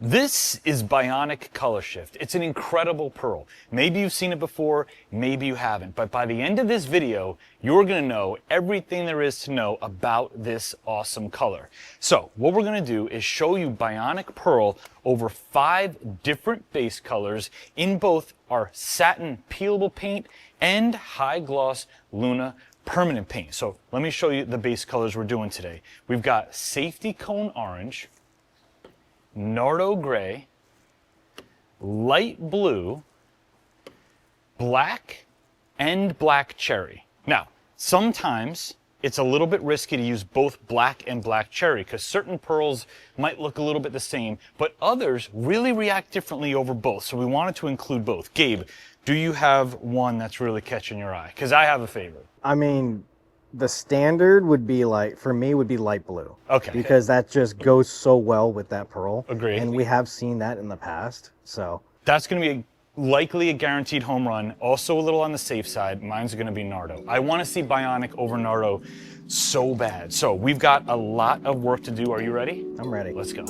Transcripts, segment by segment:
This is Bionic Colorshift. It's an incredible pearl. Maybe you've seen it before, maybe you haven't, but by the end of this video, you're gonna know everything there is to know about this awesome color. So what we're gonna do is show you Bionic Pearl over 5 different base colors in both our satin peelable paint and high gloss Luna permanent paint. So let me show you the base colors we're doing today. We've got Safety Cone Orange, Nardo Gray, Light Blue, Black, and Black Cherry. Now, sometimes it's a little bit risky to use both black and black cherry because certain pearls might look a little bit the same, but others really react differently over both. So we wanted to include both. Gabe, do you have one that's really catching your eye? Because I have a favorite. I mean, the standard would be like, for me, would be light blue. Okay. Because that just goes so well with that pearl. Agreed. And we have seen that in the past, so. That's going to be likely a guaranteed home run. Also a little on the safe side. Mine's going to be Nardo. I want to see Bionic over Nardo so bad. So we've got a lot of work to do. Are you ready? I'm ready. Let's go.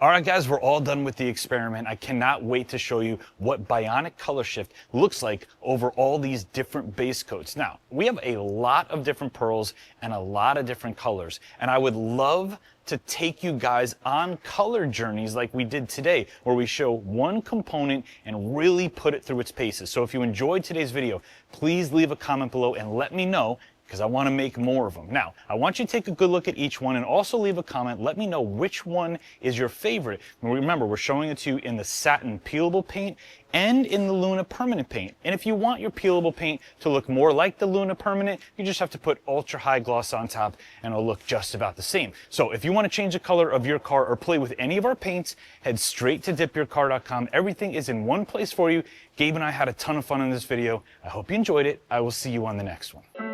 All right, guys, we're all done with the experiment. I cannot wait to show you what Bionic Colorshift looks like over all these different base coats. Now, we have a lot of different pearls and a lot of different colors, and I would love to take you guys on color journeys like we did today, where we show one component and really put it through its paces. So if you enjoyed today's video, please leave a comment below and let me know, because I want to make more of them. Now, I want you to take a good look at each one and also leave a comment. Let me know which one is your favorite. And remember, we're showing it to you in the satin peelable paint and in the Luna permanent paint. And if you want your peelable paint to look more like the Luna permanent, you just have to put ultra high gloss on top and it'll look just about the same. So if you want to change the color of your car or play with any of our paints, head straight to DipYourCar.com. Everything is in one place for you. Gabe and I had a ton of fun in this video. I hope you enjoyed it. I will see you on the next one.